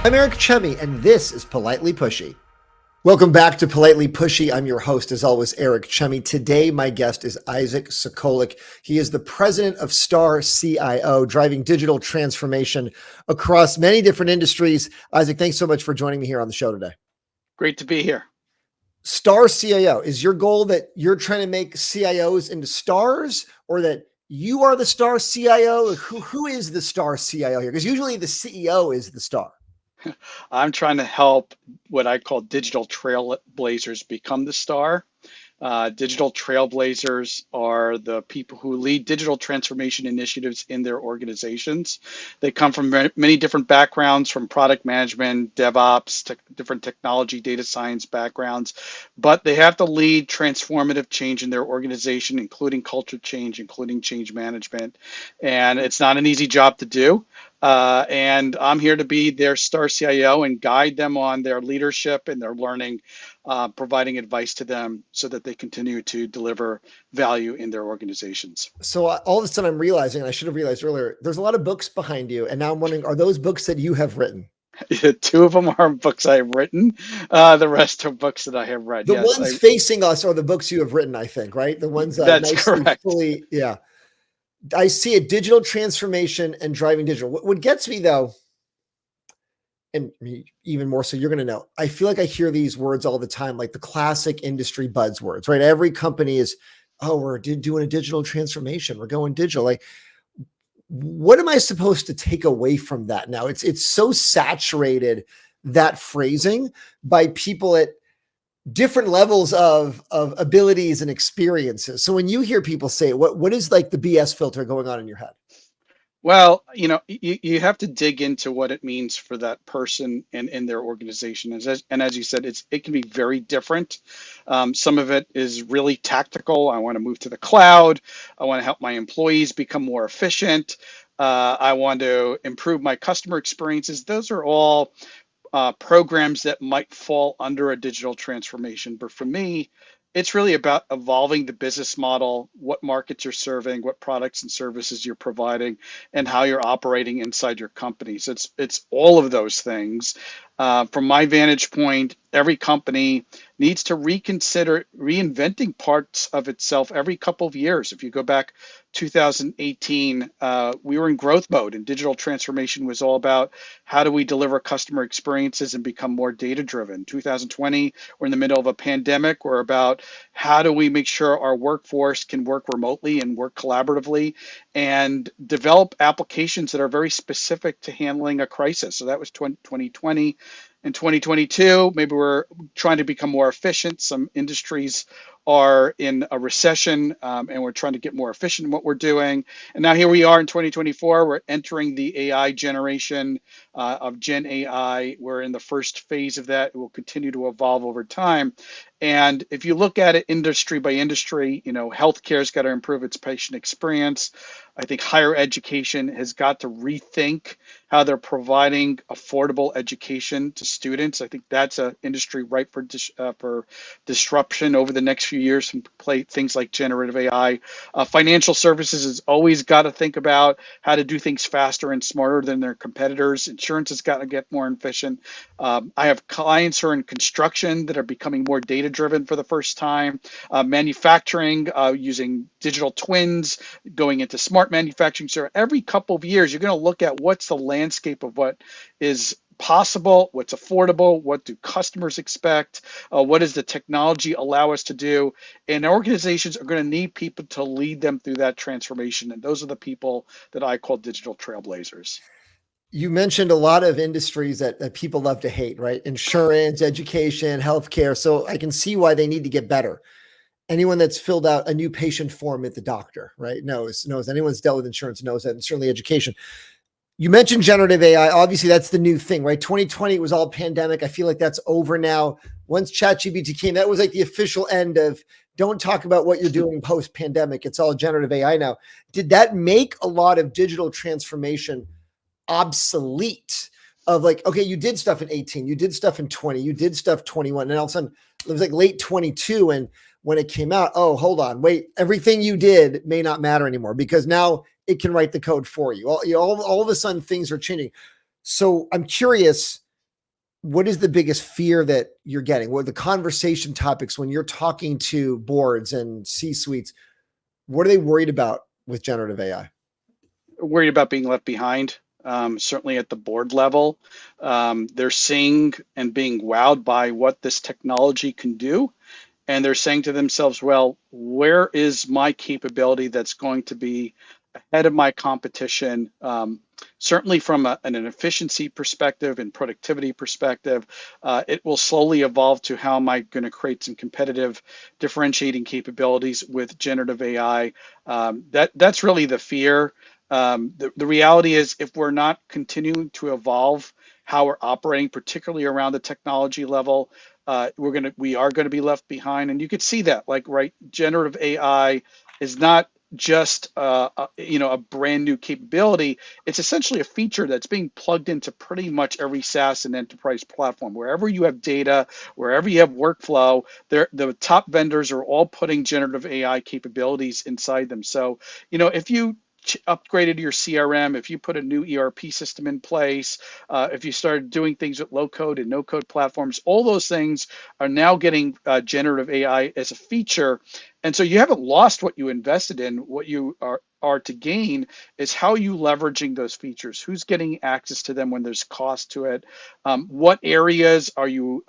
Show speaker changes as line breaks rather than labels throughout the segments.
I'm Eric Chemi, and this is Politely Pushy. Welcome back to Politely Pushy. I'm your host, as always, Eric Chemi. Today, my guest is Isaac Sacolick. He is the president of StarCIO, driving digital transformation across many different industries. Isaac, thanks so much for joining me here on the show today.
Great to be here.
StarCIO, is your goal that you're trying to make CIOs into stars, or that you are the StarCIO? Who is the StarCIO here? Because usually the CEO is the star.
I'm trying to help what I call digital trailblazers become the star. Digital trailblazers are the people who lead digital transformation initiatives in their organizations. They come from many different backgrounds, from product management, DevOps, different technology, data science backgrounds, but they have to lead transformative change in their organization, including culture change, including change management. And it's not an easy job to do. And I'm here to be their StarCIO and guide them on their leadership and their learning, providing advice to them so that they continue to deliver value in their organizations.
So all of a sudden I'm realizing, and I should have realized earlier, there's a lot of books behind you. And now I'm wondering, are those books that you have written?
Two of them are books I have written. The rest are books that I have read.
The ones facing us are the books you have written, I think, right? The ones
that's
nicely,
correct.
fully, yeah. I see a digital transformation and driving digital. What gets me though, and even more so, you're going to know, I feel like I hear these words all the time, like the classic industry buzzwords, right? Every company is, oh, we're doing a digital transformation. We're going digital. Like, what am I supposed to take away from that now? It's so saturated, that phrasing, by people at different levels of abilities and experiences. So when you hear people say it, what is like the BS filter going on in your head?
Well, you have to dig into what it means for that person and in their organization. And as you said, it can be very different. Some of it is really tactical. I want to move to the cloud. I want to help my employees become more efficient. I want to improve my customer experiences. Those are all programs that might fall under a digital transformation. But for me, it's really about evolving the business model, what markets you're serving, what products and services you're providing, and how you're operating inside your company. So it's all of those things. From my vantage point, every company needs to reconsider reinventing parts of itself every couple of years. If you go back 2018, we were in growth mode, and digital transformation was all about how do we deliver customer experiences and become more data driven. 2020, we're in the middle of a pandemic. We're about how do we make sure our workforce can work remotely and work collaboratively and develop applications that are very specific to handling a crisis. So that was 2020. In 2022, maybe we're trying to become more efficient. Some industries are in a recession, and we're trying to get more efficient in what we're doing. And now here we are in 2024, we're entering the AI generation of Gen AI. We're in the first phase of that. It will continue to evolve over time. And if you look at it industry by industry, healthcare's got to improve its patient experience. I think higher education has got to rethink how they're providing affordable education to students. I think that's an industry ripe for disruption over the next few years from things like generative AI. Financial services has always got to think about how to do things faster and smarter than their competitors. Insurance has got to get more efficient. I have clients who are in construction that are becoming more data driven for the first time. Manufacturing, using digital twins, going into smart manufacturing. So every couple of years, you're going to look at what's the landscape of what is possible, what's affordable, what do customers expect, what does the technology allow us to do, and organizations are going to need people to lead them through that transformation, and those are the people that I call digital trailblazers.
You mentioned a lot of industries that people love to hate, right? Insurance, education, healthcare. So I can see why they need to get better. Anyone that's filled out a new patient form at the doctor, right, knows anyone's dealt with insurance knows that, and certainly education. You mentioned generative AI. Obviously, that's the new thing, right? 2020, it was all pandemic. I feel like that's over now. Once ChatGPT came, that was like the official end of don't talk about what you're doing post-pandemic. It's all generative AI now. Did that make a lot of digital transformation obsolete? Of like, okay, you did stuff in 18, you did stuff in 20, you did stuff 21, and all of a sudden it was like late 22, and when it came out, oh, hold on, wait, everything you did may not matter anymore because now it can write the code for you. All of a sudden things are changing. So I'm curious, what is the biggest fear that you're getting? What are the conversation topics when you're talking to boards and C-suites? What are they worried about with generative AI?
Worried about being left behind. Certainly at the board level, they're seeing and being wowed by what this technology can do, and they're saying to themselves, well, where is my capability that's going to be ahead of my competition? Certainly from an efficiency perspective and productivity perspective, it will slowly evolve to how am I going to create some competitive differentiating capabilities with generative AI. That's really the fear. The reality is if we're not continuing to evolve how we're operating, particularly around the technology level, we are gonna be left behind, and you could see that. Like, right, generative AI is not just a brand new capability. It's essentially a feature that's being plugged into pretty much every SaaS and enterprise platform. Wherever you have data, wherever you have workflow, the top vendors are all putting generative AI capabilities inside them. So, if you upgraded your CRM, if you put a new ERP system in place, if you started doing things with low code and no code platforms, all those things are now getting generative AI as a feature. And so you haven't lost what you invested in. What you are to gain is how you leveraging those features. Who's getting access to them when there's cost to it? What areas are you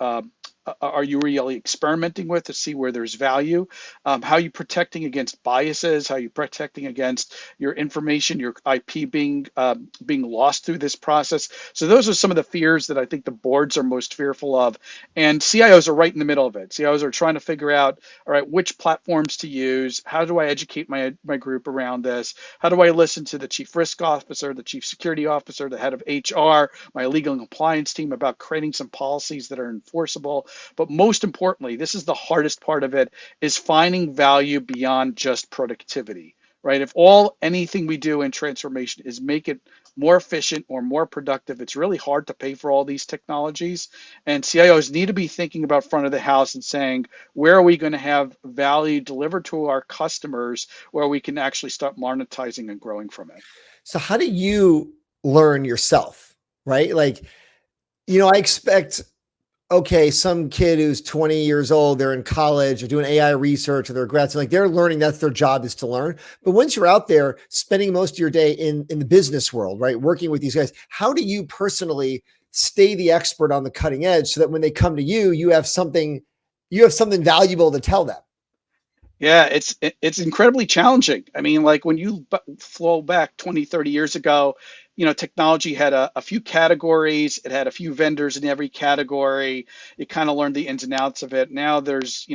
really experimenting with to see where there's value? How are you protecting against biases? How are you protecting against your information, your IP being lost through this process? So those are some of the fears that I think the boards are most fearful of, and CIOs are right in the middle of it. CIOs are trying to figure out, all right, which platforms to use. How do I educate my group around this? How do I listen to the chief risk officer, the chief security officer, the head of HR, my legal and compliance team about creating some policies that are enforceable? But most importantly, this is the hardest part of it, is finding value beyond just productivity, right? If anything we do in transformation is make it more efficient or more productive, it's really hard to pay for all these technologies. And CIOs need to be thinking about front of the house and saying, where are we going to have value delivered to our customers where we can actually start monetizing and growing from it?
So how do you learn yourself, right? Like, I expect, okay, some kid who's 20 years old, they're in college, they're doing AI research, or they're grads, like they're learning, that's their job, is to learn. But once you're out there spending most of your day in the business world, right, working with these guys, how do you personally stay the expert on the cutting edge so that when they come to you, you have something valuable to tell them?
Yeah, it's incredibly challenging. I mean, like when you flow back 20, 30 years ago, technology had a few categories. It had a few vendors in every category. You kind of learned the ins and outs of it. Now there's,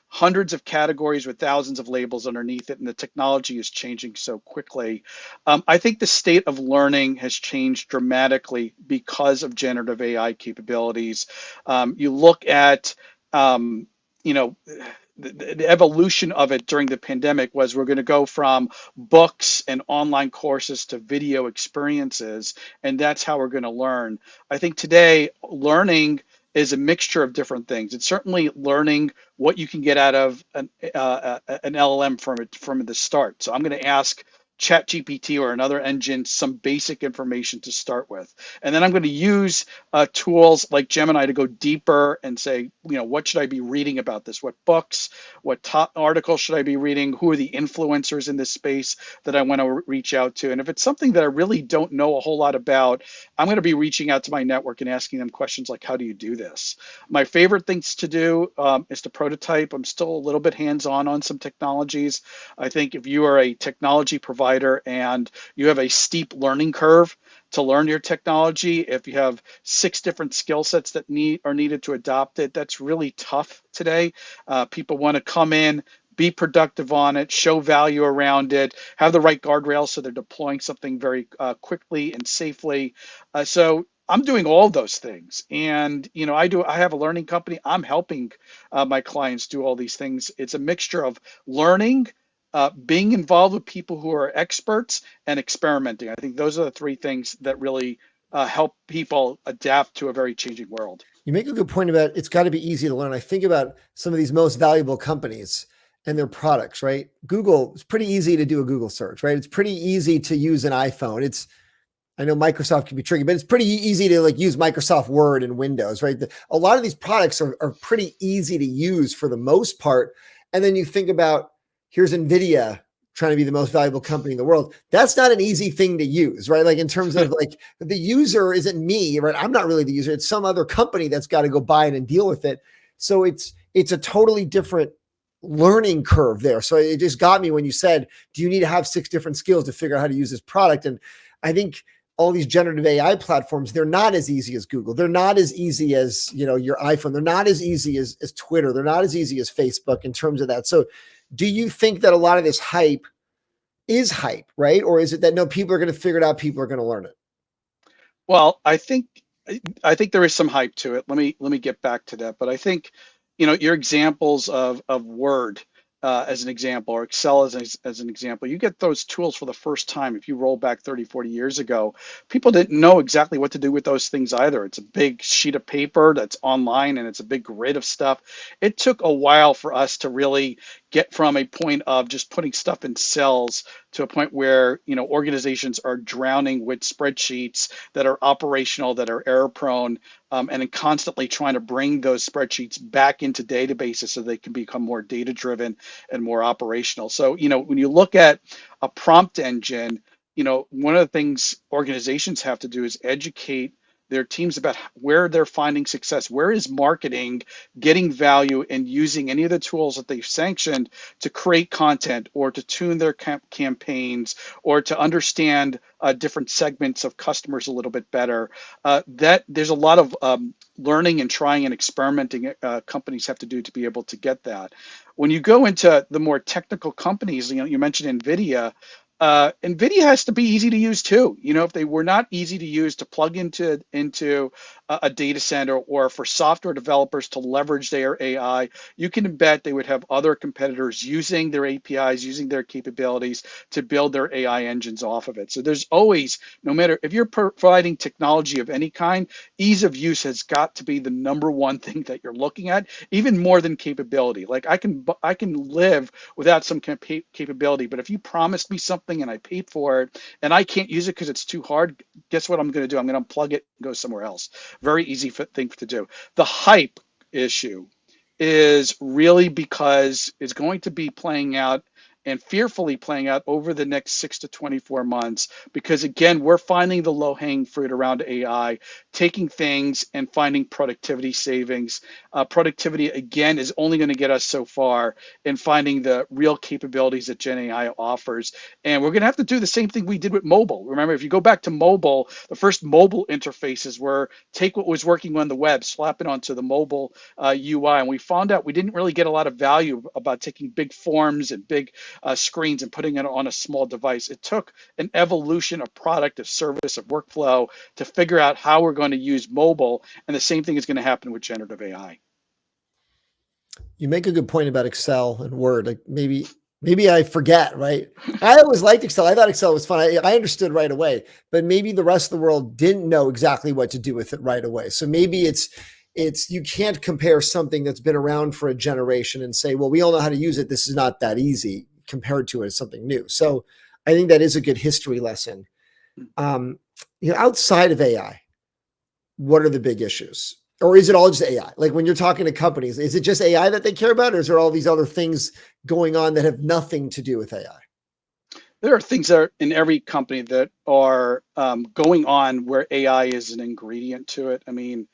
hundreds of categories with thousands of labels underneath it, and the technology is changing so quickly. I think the state of learning has changed dramatically because of generative AI capabilities. You look at, you know, the evolution of it during the pandemic was we're going to go from books and online courses to video experiences, and that's how we're going to learn. I think today learning is a mixture of different things. It's certainly learning what you can get out of an LLM from the start. So I'm going to ask ChatGPT or another engine some basic information to start with, and then I'm going to use tools like Gemini to go deeper and say, what should I be reading about this? What books? What top articles should I be reading? Who are the influencers in this space that I want to reach out to? And if it's something that I really don't know a whole lot about, I'm going to be reaching out to my network and asking them questions like, how do you do this? My favorite things to do is to prototype. I'm still a little bit hands-on on some technologies. I think if you are a technology provider and you have a steep learning curve to learn your technology, if you have 6 different skill sets that are needed to adopt it, that's really tough today. People want to come in, be productive on it, show value around it, have the right guardrails so they're deploying something very quickly and safely. So I'm doing all those things, and I have a learning company. I'm helping my clients do all these things. It's a mixture of learning, being involved with people who are experts, and experimenting. I think those are the 3 things that really help people adapt to a very changing world.
You make a good point about it's got to be easy to learn. I think about some of these most valuable companies and their products, right? Google, it's pretty easy to do a Google search, right? It's pretty easy to use an iPhone. I know Microsoft can be tricky, but it's pretty easy to like use Microsoft Word and Windows, right? A lot of these products are pretty easy to use for the most part. And then you think about here's NVIDIA trying to be the most valuable company in the world. That's not an easy thing to use, right? Like in terms of like the user isn't me, right? I'm not really the user. It's some other company that's got to go buy it and deal with it. So it's a totally different learning curve there. So it just got me when you said, do you need to have 6 different skills to figure out how to use this product? And I think all these generative AI platforms, they're not as easy as Google. They're not as easy as, your iPhone. They're not as easy as Twitter. They're not as easy as Facebook in terms of that. So do you think that a lot of this hype is hype, right? Or is it that no, people are going to figure it out, people are going to learn it?
Well, I think there is some hype to it. Let me get back to that. But I think, your examples of Word as an example, or Excel as an example, you get those tools for the first time. If you roll back 30, 40 years ago, people didn't know exactly what to do with those things either. It's a big sheet of paper that's online and it's a big grid of stuff. It took a while for us to really get from a point of just putting stuff in cells to a point where organizations are drowning with spreadsheets that are operational, that are error prone, and then constantly trying to bring those spreadsheets back into databases so they can become more data driven and more operational. So when you look at a prompt engine, one of the things organizations have to do is educate their teams about where they're finding success, where is marketing getting value and using any of the tools that they've sanctioned to create content or to tune their campaigns or to understand different segments of customers a little bit better. That there's a lot of learning and trying and experimenting companies have to do to be able to get that. When you go into the more technical companies, you mentioned NVIDIA. NVIDIA has to be easy to use too. If they were not easy to use to plug into a data center or for software developers to leverage their AI, you can bet they would have other competitors using their APIs, using their capabilities to build their AI engines off of it. So there's always, no matter if you're providing technology of any kind, ease of use has got to be the number one thing that you're looking at, even more than capability. Like I can live without some capability, but if you promised me something and I paid for it and I can't use it because it's too hard, guess what I'm going to do? I'm going to unplug it and go somewhere else. Very easy thing to do. The hype issue is really because it's going to be playing out and fearfully playing out over the next 6 to 24 months. Because again, we're finding the low hanging fruit around AI, taking things and finding productivity savings. Productivity, again, is only going to get us so far in finding the real capabilities that Gen AI offers. And we're going to have to do the same thing we did with mobile. Remember, if you go back to mobile, the first mobile interfaces were take what was working on the web, slap it onto the mobile UI. And we found out we didn't really get a lot of value about taking big forms and big screens and putting it on a small device. It took an evolution of product, of service, of workflow to figure out how we're going to use mobile. And the same thing is going to happen with generative AI.
You make a good point about Excel and Word. Like maybe I forget, right? I always liked Excel. I thought Excel was fun. I understood right away, but maybe the rest of the world didn't know exactly what to do with it right away. So maybe it's you can't compare something that's been around for a generation and say, well, we all know how to use it. This is not that easy compared to it as something new. So I think that is a good history lesson. Outside of AI, what are the big issues? Or is it all just AI? Like when you're talking to companies, is it just AI that they care about? Or is there all these other things going on that have nothing to do with AI?
There are things that are in every company that are going on where AI is an ingredient to it. I mean,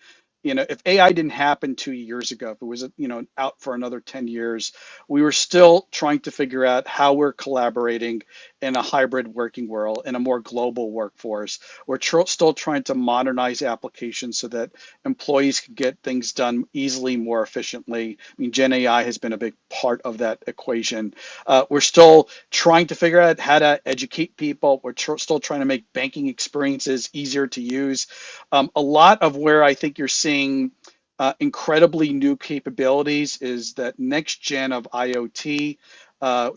if AI didn't happen 2 years ago, if it was, out for another 10 years, we were still trying to figure out how we're collaborating in a hybrid working world, in a more global workforce. We're still trying to modernize applications so that employees can get things done easily, more efficiently. I mean, Gen AI has been a big part of that equation. We're still trying to figure out how to educate people. We're still trying to make banking experiences easier to use. A lot of where I think you're seeing incredibly new capabilities is that next gen of IoT,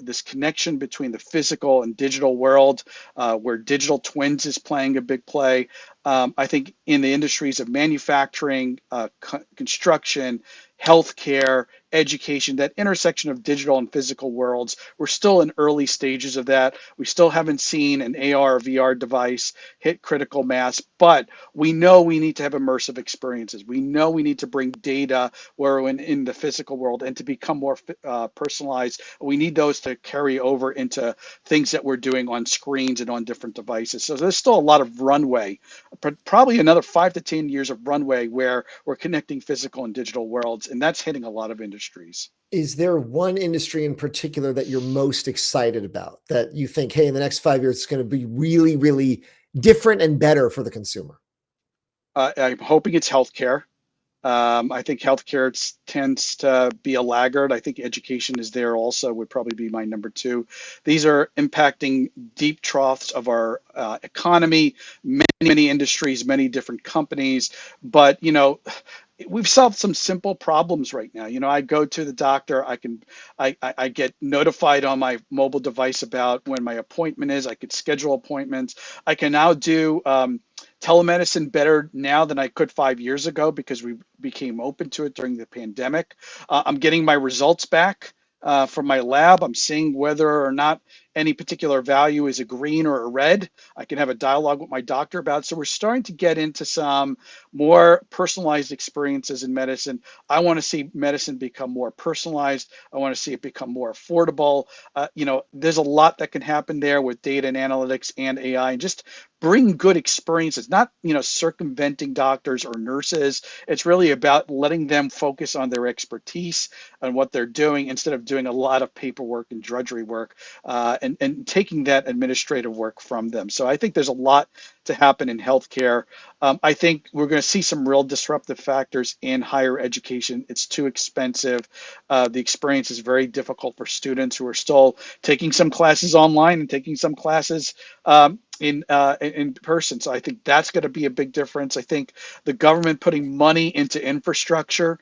this connection between the physical and digital world, where digital twins is playing a big play. I think in the industries of manufacturing, construction, healthcare, education, that intersection of digital and physical worlds, we're still in early stages of that. We still haven't seen an AR or VR device hit critical mass, but we know we need to have immersive experiences. We know we need to bring data where in the physical world and to become more personalized. We need those to carry over into things that we're doing on screens and on different devices. So there's still a lot of runway, but probably another 5 to 10 years of runway where we're connecting physical and digital worlds, and that's hitting a lot of industries.
Is there one industry in particular that you're most excited about that you think, hey, in the next 5 years, it's going to be really, really different and better for the consumer?
I'm hoping it's healthcare. I think healthcare tends to be a laggard. I think education is there also, would probably be my number two. These are impacting deep troughs of our economy, many industries, many different companies. But, we've solved some simple problems right now. I go to the doctor, I get notified on my mobile device about when my appointment is. I could schedule appointments. I can now do telemedicine better now than I could 5 years ago because we became open to it during the pandemic. I'm getting my results back from my lab. I'm seeing whether or not any particular value is a green or a red. I can have a dialogue with my doctor about it. So we're starting to get into some more personalized experiences in medicine. I want to see medicine become more personalized. I want to see it become more affordable. There's a lot that can happen there with data and analytics and AI, and just bring good experiences, not circumventing doctors or nurses. It's really about letting them focus on their expertise and what they're doing instead of doing a lot of paperwork and drudgery work, and taking that administrative work from them. So I think there's a lot to happen in healthcare. I think we're going to see some real disruptive factors in higher education. It's too expensive. The experience is very difficult for students who are still taking some classes online and taking some classes in person. So I think that's going to be a big difference. I think the government putting money into infrastructure,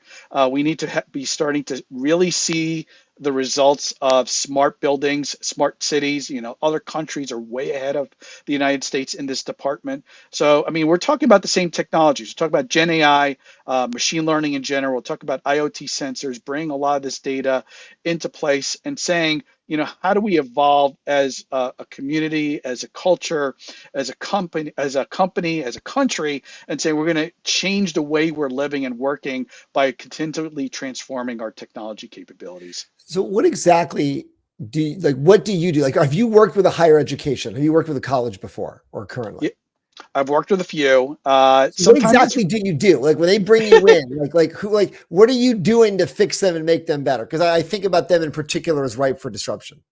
we need to be starting to really see the results of smart buildings, smart cities. Other countries are way ahead of the United States in this department. So, I mean, we're talking about the same technologies. We're talking about Gen AI, machine learning in general. We'll talk about IoT sensors, bringing a lot of this data into place and saying, how do we evolve as a community, as a culture, as a company, as a country, and say we're going to change the way we're living and working by continually transforming our technology capabilities.
So what exactly what do you do? Like, have you worked with a higher education? Have you worked with a college before or currently?
Yeah, I've worked with a few.
So what
Sometimes it's
exactly do you do? Like when they bring you in, what are you doing to fix them and make them better? Because I think about them in particular as ripe for disruption.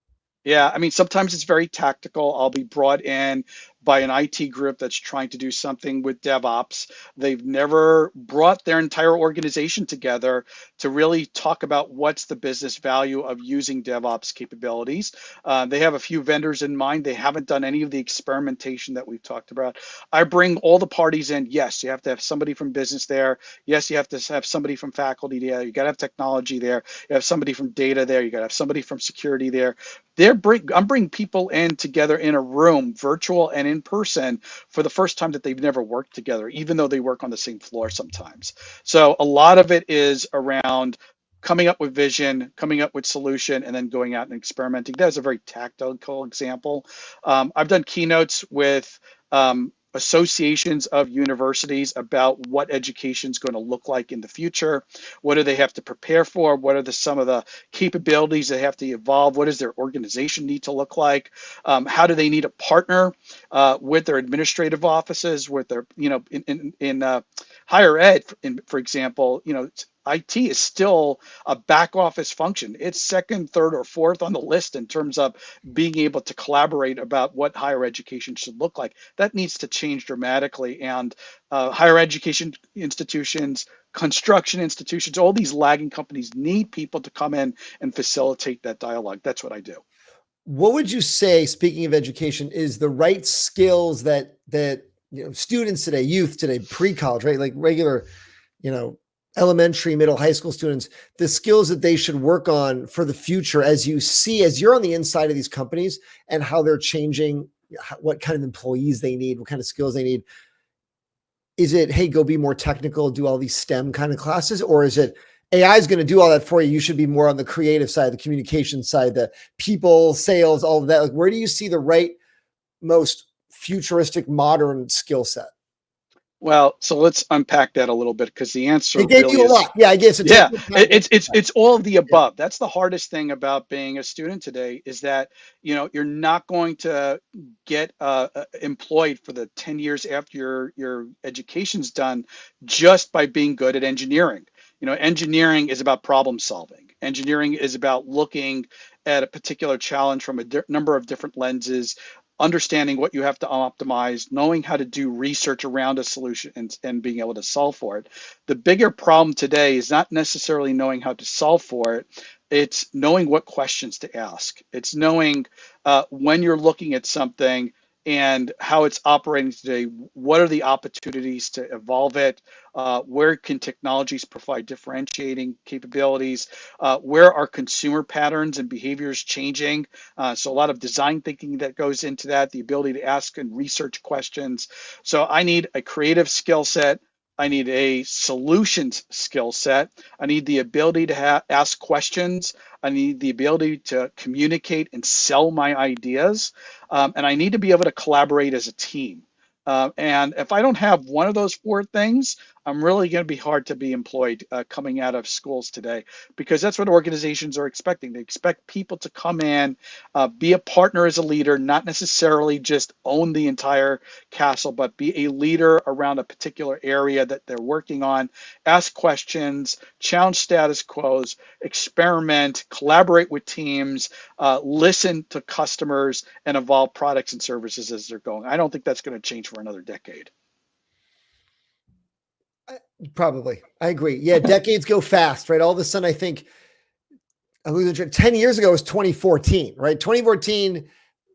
Yeah, I mean, sometimes it's very tactical. I'll be brought in by an IT group that's trying to do something with DevOps. They've never brought their entire organization together to really talk about what's the business value of using DevOps capabilities. They have a few vendors in mind. They haven't done any of the experimentation that we've talked about. I bring all the parties in. Yes, you have to have somebody from business there. Yes, you have to have somebody from faculty there. You got to have technology there. You have somebody from data there. You got to have somebody from security there. I'm bringing people in together in a room, virtual and in person, for the first time that they've never worked together, even though they work on the same floor sometimes. So a lot of it is around coming up with vision, coming up with solution, and then going out and experimenting. That's a very tactical example. I've done keynotes with associations of universities about what education is going to look like in the future. What do they have to prepare for? What are some of the capabilities they have to evolve? What does their organization need to look like? How do they need to partner with their administrative offices, with their, in higher ed, for example, IT is still a back office function. It's second, third, or fourth on the list in terms of being able to collaborate about what higher education should look like. That needs to change dramatically. And higher education institutions, construction institutions, all these lagging companies need people to come in and facilitate that dialogue. That's what I do.
What would you say, speaking of education, is the right skills that students today, youth today, pre-college, right? Like regular, you know, elementary, middle, high school students, the skills that they should work on for the future as you're on the inside of these companies and how they're changing, what kind of employees they need, what kind of skills they need. is it, hey, go be more technical, do all these STEM kind of classes, or is it AI is going to do all that for you? You should be more on the creative side, the communication side, the people, sales, all of that. Like, where do you see the right, most futuristic, modern skill set?
Well, so let's unpack that a little bit because the
I
answer
gave
really
you a
is,
lot. Yeah, I guess it take
yeah,
your time.
it's all of the
Yeah.
above. That's the hardest thing about being a student today is that, you're not going to get employed for the 10 years after your education's done just by being good at engineering. Engineering is about problem solving. Engineering is about looking at a particular challenge from a number of different lenses, understanding what you have to optimize, knowing how to do research around a solution and being able to solve for it. The bigger problem today is not necessarily knowing how to solve for it. It's knowing what questions to ask. It's knowing when you're looking at something and how it's operating today, what are the opportunities to evolve it? Where can technologies provide differentiating capabilities? Where are consumer patterns and behaviors changing? So a lot of design thinking that goes into that, the ability to ask and research questions. So I need a creative skill set. I need a solutions skill set. I need the ability to ask questions. I need the ability to communicate and sell my ideas. And I need to be able to collaborate as a team. And if I don't have one of those four things, I'm really going to be hard to be employed coming out of schools today, because that's what organizations are expecting. They expect people to come in, be a partner as a leader, not necessarily just own the entire castle, but be a leader around a particular area that they're working on, ask questions, challenge status quos, experiment, collaborate with teams, listen to customers, and evolve products and services as they're going. I don't think that's going to change for another decade.
Probably. I agree. Yeah, decades go fast, right? All of a sudden, I think I lose track. 10 years ago was 2014, right? 2014,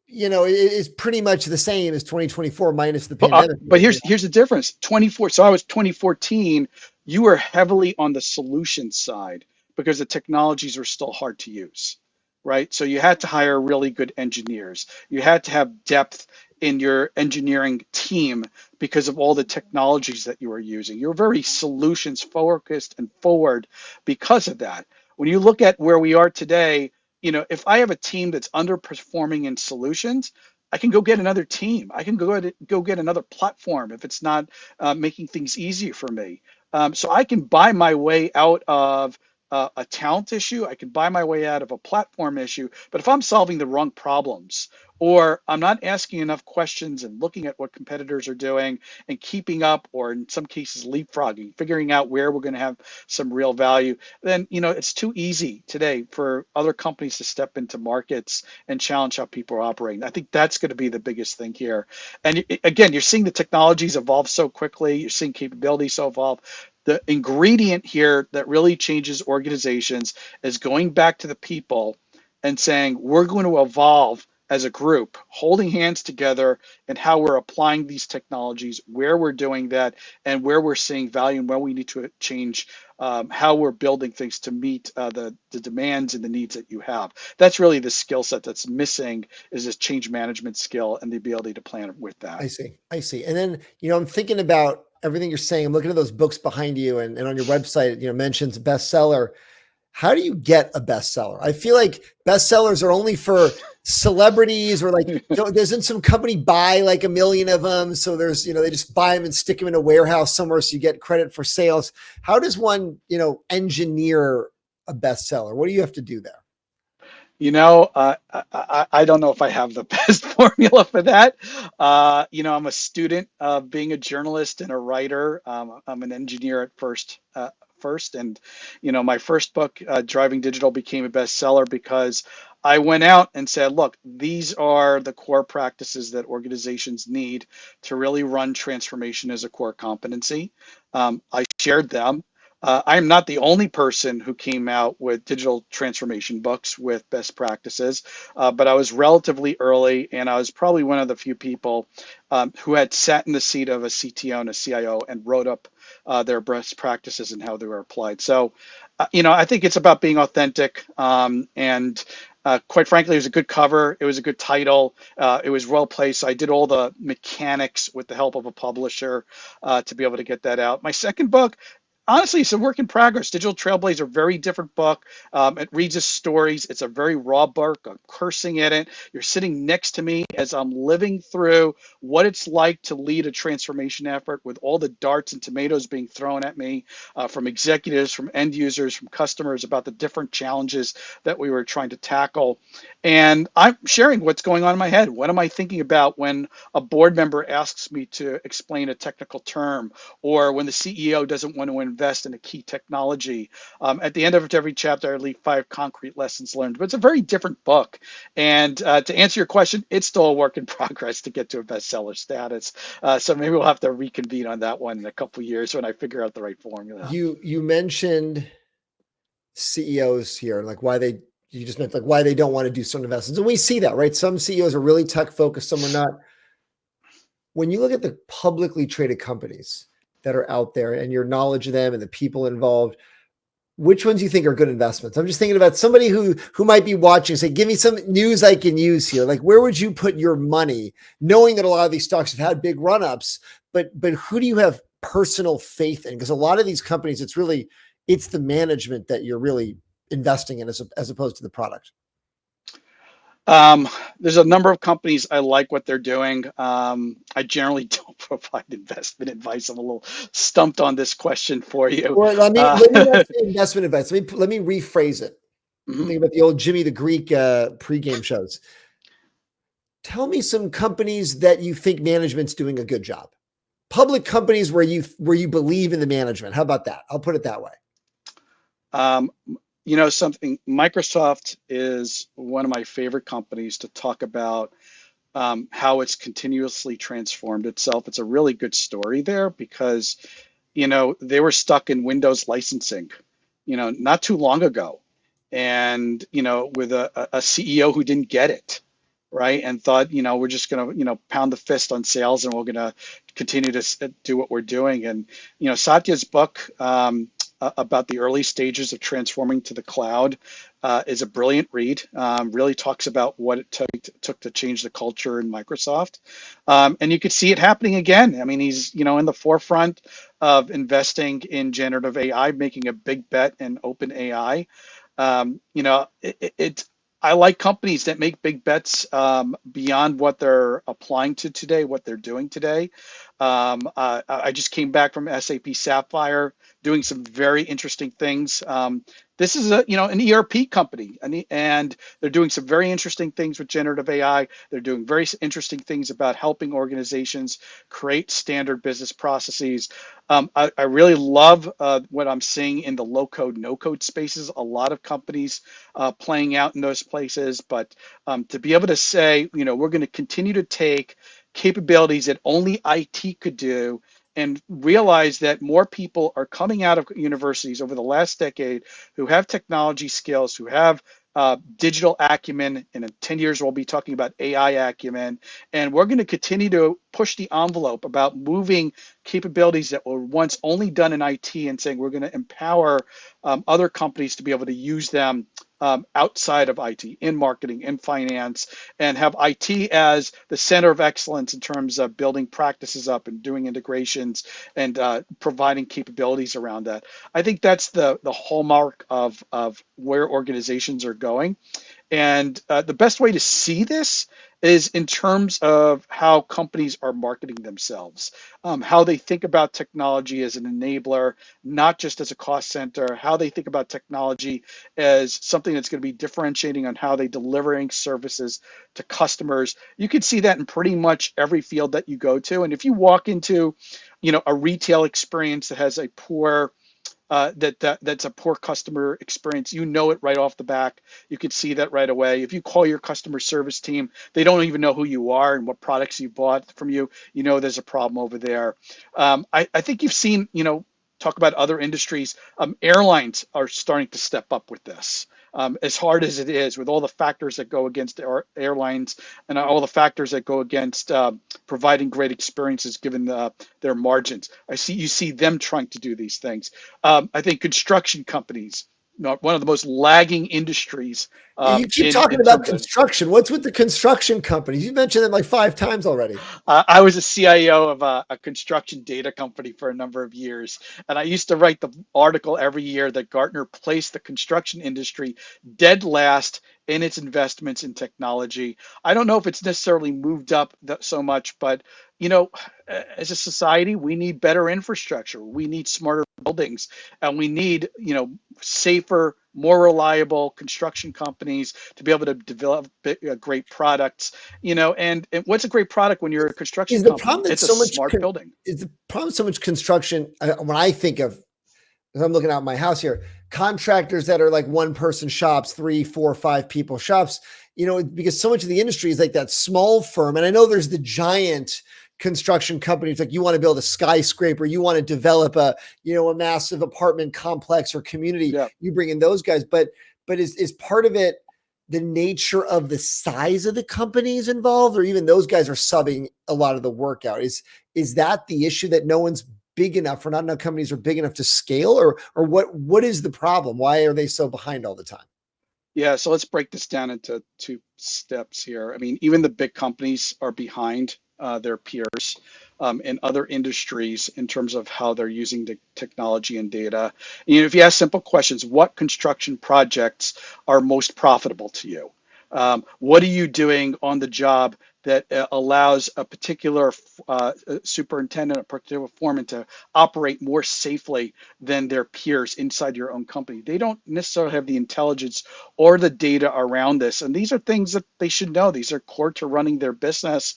is pretty much the same as 2024 minus the pandemic.
But here's the difference. 24. So I was 2014. You were heavily on the solution side because the technologies were still hard to use, right? So you had to hire really good engineers. You had to have depth in your engineering team because of all the technologies that you were using. You're very solutions focused and forward because of that. When you look at where we are today, if I have a team that's underperforming in solutions, I can go get another team. I can go get another platform if it's not making things easier for me. So I can buy my way out of a talent issue. I can buy my way out of a platform issue. But if I'm solving the wrong problems, or I'm not asking enough questions and looking at what competitors are doing and keeping up, or in some cases leapfrogging, figuring out where we're going to have some real value, then it's too easy today for other companies to step into markets and challenge how people are operating. I think that's going to be the biggest thing here. And again, you're seeing the technologies evolve so quickly. You're seeing capabilities so evolve. The ingredient here that really changes organizations is going back to the people and saying, we're going to evolve as a group, holding hands together and how we're applying these technologies, where we're doing that, and where we're seeing value and where we need to change how we're building things to meet the demands and the needs that you have. That's really the skill set that's missing, is this change management skill and the ability to plan with that.
I see. I see. And then, I'm thinking about everything you're saying. I'm looking at those books behind you, and on your website, mentions bestseller. How do you get a bestseller? I feel like bestsellers are only for celebrities, or like, doesn't some company buy like a million of them? So there's, they just buy them and stick them in a warehouse somewhere so you get credit for sales. How does one, engineer a bestseller? What do you have to do there?
I don't know if I have the best formula for that. I'm a student of being a journalist and a writer. I'm an engineer at first, and my first book, Driving Digital, became a bestseller because I went out and said, look, these are the core practices that organizations need to really run transformation as a core competency. I shared them. I'm not the only person who came out with digital transformation books with best practices, but I was relatively early, and I was probably one of the few people who had sat in the seat of a CTO and a CIO and wrote up their best practices and how they were applied. So, I think it's about being authentic, and Quite frankly, it was a good cover. It was a good title. It was well placed. So I did all the mechanics with the help of a publisher to be able to get that out. My second book, honestly, it's a work in progress. Digital Trailblazer, very different book. It reads as stories. It's a very raw book. I'm cursing in it. You're sitting next to me as I'm living through what it's like to lead a transformation effort with all the darts and tomatoes being thrown at me from executives, from end users, from customers about the different challenges that we were trying to tackle. And I'm sharing what's going on in my head. What am I thinking about when a board member asks me to explain a technical term, or when the CEO doesn't want to invest in a key technology? At the end of every chapter, I leave 5 concrete lessons learned. But it's a very different book. And to answer your question, it's still a work in progress to get to a bestseller status. So maybe we'll have to reconvene on that one in a couple of years when I figure out the right formula.
You mentioned CEOs here, like why they you just meant like why they don't want to do certain investments. And we see that, right? Some CEOs are really tech focused, some are not. When you look at the publicly traded companies that are out there and your knowledge of them and the people involved, which ones do you think are good investments? I'm just thinking about somebody who might be watching, say, give me some news I can use here. Like, where would you put your money, knowing that a lot of these stocks have had big run-ups, but who do you have personal faith in? Because a lot of these companies, it's the management that you're really investing in as opposed to the product.
Um, there's a number of companies I like what they're doing. I generally don't provide investment advice. I'm a little stumped on this question for you.
Or let me not say investment advice. Let me rephrase it.
Mhm.
Think about the old Jimmy the Greek pregame shows. Tell me some companies that you think management's doing a good job. Public companies where you believe in the management. How about that? I'll put it that way.
Um, you know something, Microsoft is one of my favorite companies to talk about how it's continuously transformed itself. It's a really good story there because, they were stuck in Windows licensing, not too long ago. And, with a CEO who didn't get it, right? And thought, we're just going to, pound the fist on sales and we're going to continue to do what we're doing. And, Satya's book about the early stages of transforming to the cloud is a brilliant read. Really talks about what it took to change the culture in Microsoft. And you could see it happening again. I mean, he's, in the forefront of investing in generative AI, making a big bet in open AI. I like companies that make big bets beyond what they're applying to today, what they're doing today. I just came back from SAP Sapphire, doing some very interesting things. This is an ERP company, and they're doing some very interesting things with generative AI. They're doing very interesting things about helping organizations create standard business processes. I really love what I'm seeing in the low code, no code spaces. A lot of companies playing out in those places, but to be able to say, we're going to continue to take capabilities that only IT could do and realize that more people are coming out of universities over the last decade who have technology skills, who have digital acumen, and in 10 years we'll be talking about AI acumen, and we're going to continue to push the envelope about moving capabilities that were once only done in IT and saying we're going to empower other companies to be able to use them outside of IT, in marketing, in finance, and have IT as the center of excellence in terms of building practices up and doing integrations and providing capabilities around that. I think that's the hallmark of where organizations are going. And the best way to see this is in terms of how companies are marketing themselves, how they think about technology as an enabler, not just as a cost center, how they think about technology as something that's going to be differentiating on how they delivering services to customers. You can see that in pretty much every field that you go to. And if you walk into, a retail experience that has a poor that's a poor customer experience. You know it right off the back. You could see that right away. If you call your customer service team, they don't even know who you are and what products you bought from you. You know there's a problem over there. I think you've seen, talk about other industries. Airlines are starting to step up with this. As hard as it is, with all the factors that go against airlines and all the factors that go against providing great experiences given their margins. You see them trying to do these things. I think construction companies one of the most lagging industries
You keep talking
in
about
terms of.
construction. What's with the construction companies? You mentioned them like 5 times already.
I was a CIO of a construction data company for a number of years, and I used to write the article every year that Gartner placed the construction industry dead last in its investments in technology. I don't know if it's necessarily moved up so much, but you know, as a society, we need better infrastructure. We need smarter buildings, and we need, safer, more reliable construction companies to be able to develop great products. And what's a great product when you're a construction
Is the
company?
problem that
It's a
so much
smart building.
is the problem so much construction? When I think of, as I'm looking out my house here, contractors that are like one person shops, 3, 4, 5 people shops, because so much of the industry is like that small firm. And I know there's the giant construction companies, like you want to build a skyscraper, you want to develop a massive apartment complex or community,
Yeah.
you bring in those guys. But is part of it the nature of the size of the companies involved, or even those guys are subbing a lot of the work out? Is that the issue, that no one's big enough, or not enough companies are big enough to scale, or what is the problem? Why are they so behind all the time?
Yeah, so let's break this down into two steps here. I mean, even the big companies are behind their peers in other industries in terms of how they're using the technology and data. If you ask simple questions, what construction projects are most profitable to you? What are you doing on the job that allows a particular superintendent, a particular foreman to operate more safely than their peers inside your own company? They don't necessarily have the intelligence or the data around this. And these are things that they should know. These are core to running their business.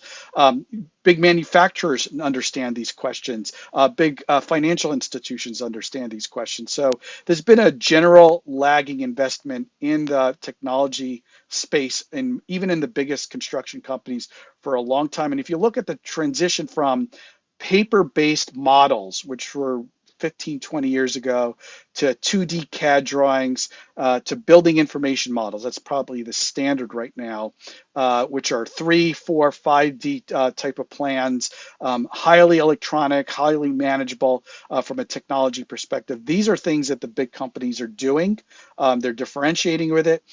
Big manufacturers understand these questions. Big financial institutions understand these questions. So there's been a general lagging investment in the technology space, and even in the biggest construction companies for a long time. And if you look at the transition from paper-based models, which were 15, 20 years ago, to 2D CAD drawings, to building information models. That's probably the standard right now, which are 3, 4, 5D type of plans, highly electronic, highly manageable from a technology perspective. These are things that the big companies are doing. They're differentiating with it.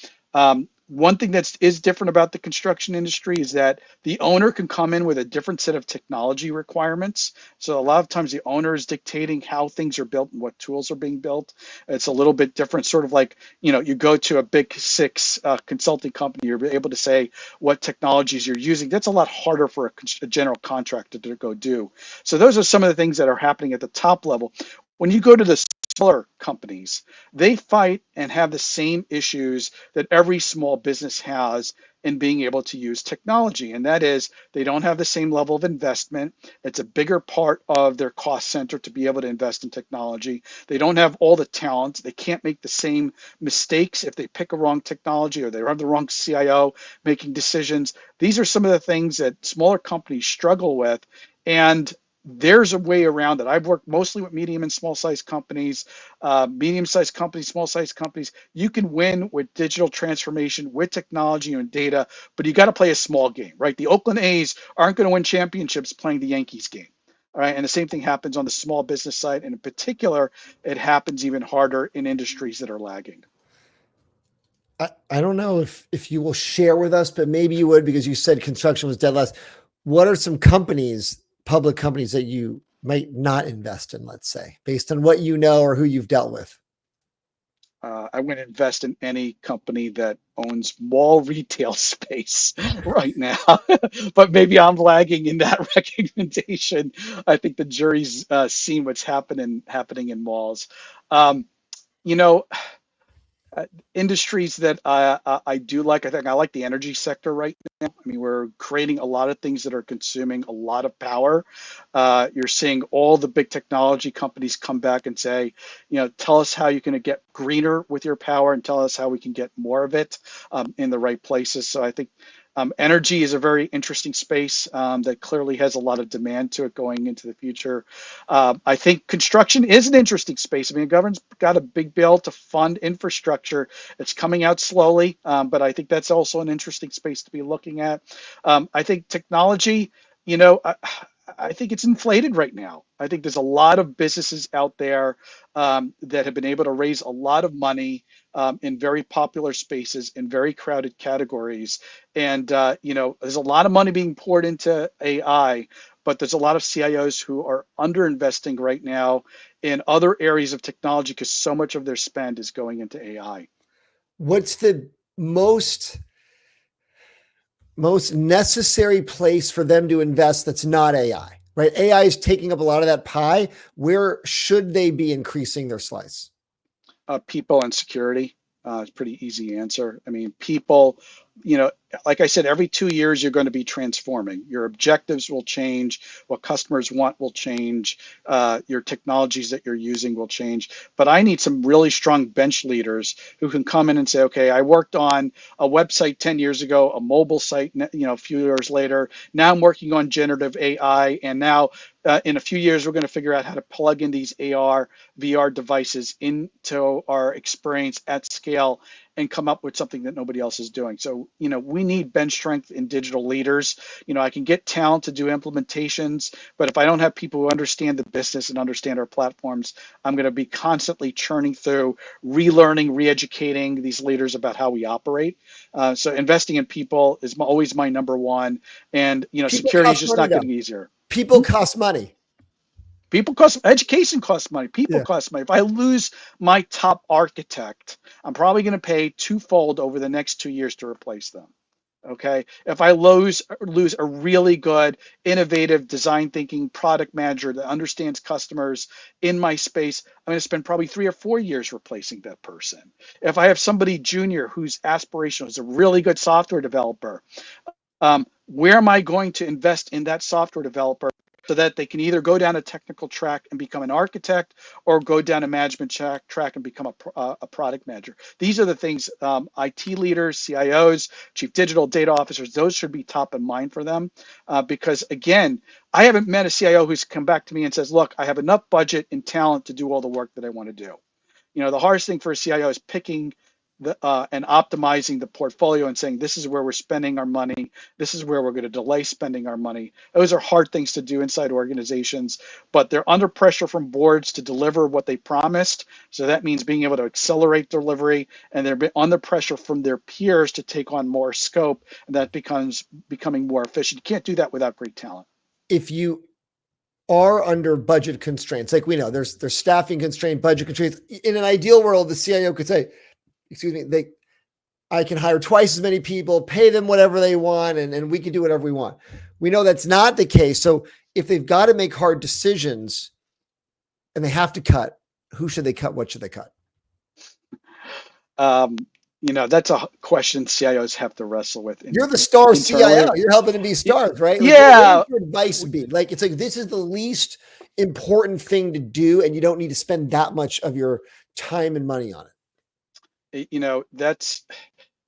One thing that is different about the construction industry is that the owner can come in with a different set of technology requirements. So a lot of times the owner is dictating how things are built and what tools are being built. It's a little bit different, sort of like, you go to a big six consulting company, you're able to say what technologies you're using. That's a lot harder for a general contractor to go do. So those are some of the things that are happening at the top level. When you go to the smaller companies, they fight and have the same issues that every small business has in being able to use technology. And that is, they don't have the same level of investment. It's a bigger part of their cost center to be able to invest in technology. They don't have all the talent. They can't make the same mistakes if they pick a wrong technology, or they have the wrong CIO making decisions. These are some of the things that smaller companies struggle with. And there's a way around it. I've worked mostly with medium and small size companies, medium sized companies, small size companies. You can win with digital transformation, with technology and data, but you got to play a small game, right? The Oakland A's aren't going to win championships playing the Yankees game. All right. And the same thing happens on the small business side. And in particular, it happens even harder in industries that are lagging.
I don't know if you will share with us, but maybe you would, because you said construction was dead last. What are some companies, public companies, that you might not invest in, let's say, based on what you know or who you've dealt with?
I wouldn't invest in any company that owns mall retail space right now, but maybe I'm lagging in that recommendation. I think the jury's seen what's happening in malls. Um, you know, Industries that I do like. I think I like the energy sector right now. I mean, we're creating a lot of things that are consuming a lot of power. You're seeing all the big technology companies come back and say, tell us how you're going to get greener with your power, and tell us how we can get more of it in the right places. So I think energy is a very interesting space that clearly has a lot of demand to it going into the future. I think construction is an interesting space. I mean, the government's got a big bill to fund infrastructure. It's coming out slowly, but I think that's also an interesting space to be looking at. I think technology, you know, I, I think it's inflated right now. I think there's a lot of businesses out there that have been able to raise a lot of money in very popular spaces in very crowded categories, and there's a lot of money being poured into AI, but there's a lot of CIOs who are underinvesting right now in other areas of technology because so much of their spend is going into AI.
What's the most necessary place for them to invest that's not AI, right? AI is taking up a lot of that pie. Where should they be increasing their slice?
People and security. It's a pretty easy answer. I mean, people, you know, like I said, every 2 years you're going to be transforming. Your objectives will change. What customers want will change. Your technologies that you're using will change. But I need some really strong bench leaders who can come in and say, okay, I worked on a website 10 years ago, a mobile site, a few years later. Now I'm working on generative AI, and now in a few years we're going to figure out how to plug in these AR, VR devices into our experience at scale and come up with something that nobody else is doing. So, we need bench strength in digital leaders. I can get talent to do implementations, but if I don't have people who understand the business and understand our platforms, I'm going to be constantly churning through, relearning, re-educating these leaders about how we operate. So investing in people is always my number one. And,
People
security is
cost
just
money,
not
though.
getting easier.
People cost money.
People cost, education costs money. People
Yeah.
cost money. If I lose my top architect, I'm probably going to pay twofold over the next 2 years to replace them. Okay. If I lose a really good, innovative, design thinking product manager that understands customers in my space, I'm going to spend probably 3 or 4 years replacing that person. If I have somebody junior who's aspirational, who's a really good software developer, where am I going to invest in that software developer so that they can either go down a technical track and become an architect or go down a management track and become a product manager? These are the things IT leaders, CIOs, chief digital data officers, those should be top in mind for them. Because again, I haven't met a CIO who's come back to me and says, look, I have enough budget and talent to do all the work that I want to do. The hardest thing for a CIO is picking and optimizing the portfolio and saying, this is where we're spending our money. This is where we're going to delay spending our money. Those are hard things to do inside organizations, but they're under pressure from boards to deliver what they promised. So that means being able to accelerate delivery, and they're under pressure from their peers to take on more scope, and that becomes becoming more efficient. You can't do that without great talent.
If you are under budget constraints, like we know there's staffing constraint, budget constraints. In an ideal world, the CIO could say, excuse me, I can hire twice as many people, pay them whatever they want, and we can do whatever we want. We know that's not the case. So if they've got to make hard decisions and they have to cut, who should they cut? What should they cut?
That's a question CIOs have to wrestle with
You're the star
internally.
CIO. You're helping them be stars, right? Like, what
Yeah.
would your advice be? Like, it's like, this is the least important thing to do, and you don't need to spend that much of your time and money on it.
That's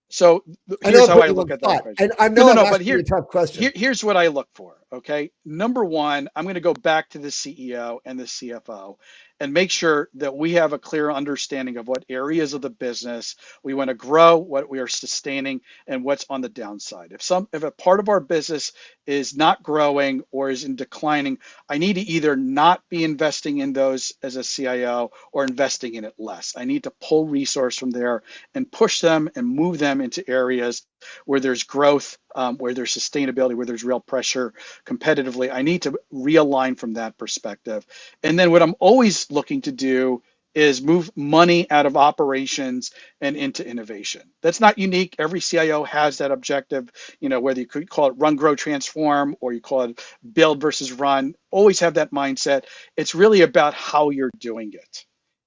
so.
I know
Here's
I'm
how I
putting you
look
on
at
the
that
spot,
question.
and I
No,
know
no,
I'm
no. But
asking you a tough question.
here's what I look for. Okay. Number one, I'm going to go back to the CEO and the CFO and make sure that we have a clear understanding of what areas of the business we want to grow, what we are sustaining, and what's on the downside. If a part of our business is not growing or is in declining, I need to either not be investing in those as a CIO or investing in it less. I need to pull resource from there and push them and move them into areas where there's growth, where there's sustainability, where there's real pressure competitively. I need to realign from that perspective. And then what I'm always looking to do is move money out of operations and into innovation. That's not unique. Every CIO has that objective, whether you could call it run, grow, transform, or you call it build versus run, always have that mindset. It's really about how you're doing it.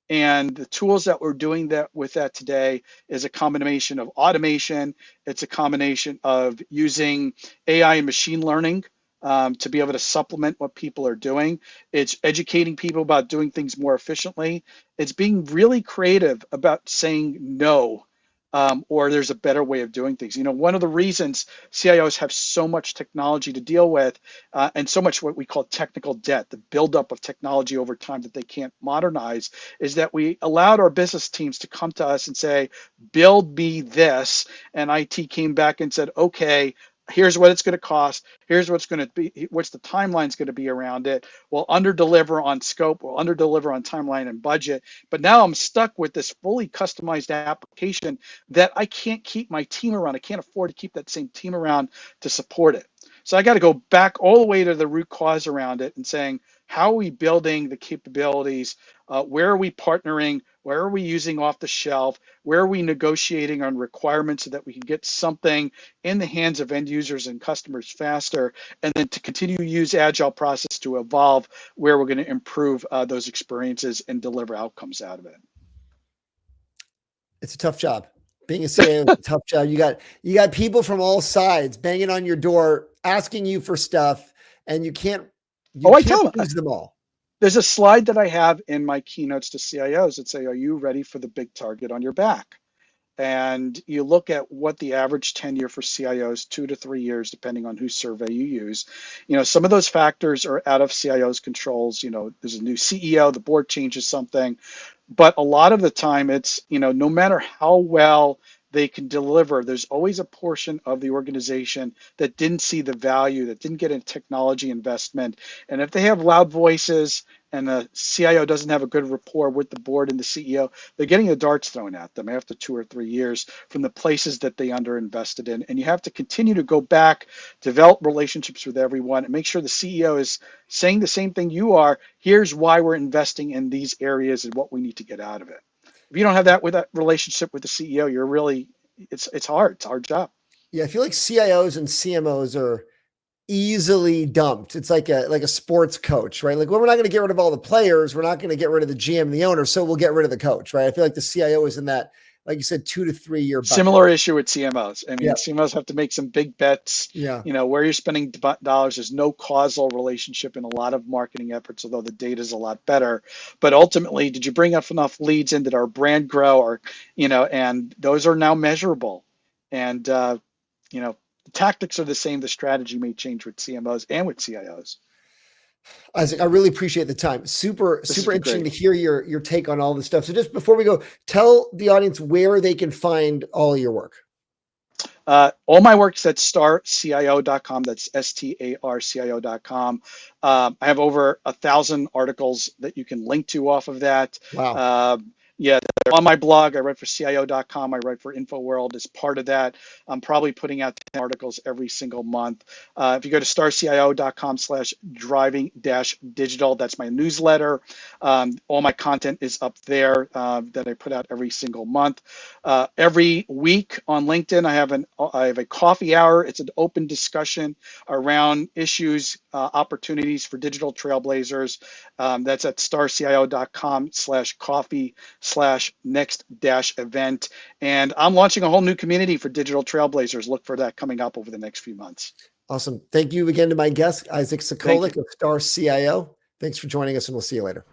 And the tools that we're doing that with that today is a combination of automation. It's a combination of using AI and machine learning to be able to supplement what people are doing. It's educating people about doing things more efficiently. It's being really creative about saying no, or there's a better way of doing things. One of the reasons CIOs have so much technology to deal with and so much what we call technical debt, the buildup of technology over time that they can't modernize, is that we allowed our business teams to come to us and say, build me this. And IT came back and said, okay, here's what it's going to cost. Here's what's going to be, what's the timeline's going to be around it. We'll under deliver on scope. We'll under deliver on timeline and budget. But now I'm stuck with this fully customized application that I can't keep my team around. I can't afford to keep that same team around to support it. So I got to go back all the way to the root cause around it and saying, how are we building the capabilities? Where are we partnering? Where are we using off the shelf? Where are we negotiating on requirements so that we can get something in the hands of end users and customers faster? And then to continue to use agile process to evolve where we're going to improve those experiences and deliver outcomes out of it.
It's a tough job. Being a CIO is a tough job. You got people from all sides banging on your door, asking you for stuff, and you can't please them all.
There's a slide that I have in my keynotes to CIOs that say, are you ready for the big target on your back? And you look at what the average tenure for CIOs, 2 to 3 years, depending on whose survey you use. Some of those factors are out of CIOs' controls. There's a new CEO, the board changes something. But a lot of the time it's, no matter how well they can deliver, there's always a portion of the organization that didn't see the value, that didn't get a technology investment. And if they have loud voices and the CIO doesn't have a good rapport with the board and the CEO, they're getting the darts thrown at them after 2 or 3 years from the places that they underinvested in. And you have to continue to go back, develop relationships with everyone, and make sure the CEO is saying the same thing you are. Here's why we're investing in these areas and what we need to get out of it. If you don't have that relationship with the CEO, you're really, it's hard. It's a hard job.
Yeah, I feel like CIOs and CMOs are easily dumped. It's like a sports coach, right? Like, well, we're not going to get rid of all the players. We're not going to get rid of the GM and the owner. So we'll get rid of the coach, right? I feel like the CIO is in that, like you said, 2 to 3 year bucket.
Similar issue with CMOs. I mean, CMOs have to make some big bets.
Yeah.
Where you're spending dollars, there's no causal relationship in a lot of marketing efforts, although the data is a lot better. But ultimately, did you bring up enough leads in? Did our brand grow? Or, and those are now measurable. And, the tactics are the same. The strategy may change with CMOs and with CIOs.
Isaac, I really appreciate the time. Super interesting to hear your take on all this stuff. So just before we go, tell the audience where they can find all your work.
All my work's at StarCIO.com. That's STARCIO.com. I have over 1,000 articles that you can link to off of that.
Wow.
Yeah, they're on my blog. I write for CIO.com. I write for InfoWorld as part of that. I'm probably putting out 10 articles every single month. If you go to starcio.com/driving-digital, that's my newsletter. All my content is up there that I put out every single month. Every week on LinkedIn, I have a coffee hour. It's an open discussion around issues, opportunities for digital trailblazers. That's at starcio.com/coffee/next-event. And I'm launching a whole new community for digital trailblazers. Look for that coming up over the next few months.
Awesome. Thank you again to my guest, Isaac Sacolick of StarCIO. Thanks for joining us, and we'll see you later.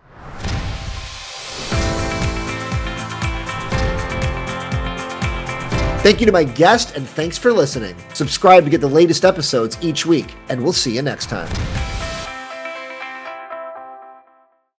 Thank you to my guest, and thanks for listening. Subscribe to get the latest episodes each week, and we'll see you next time.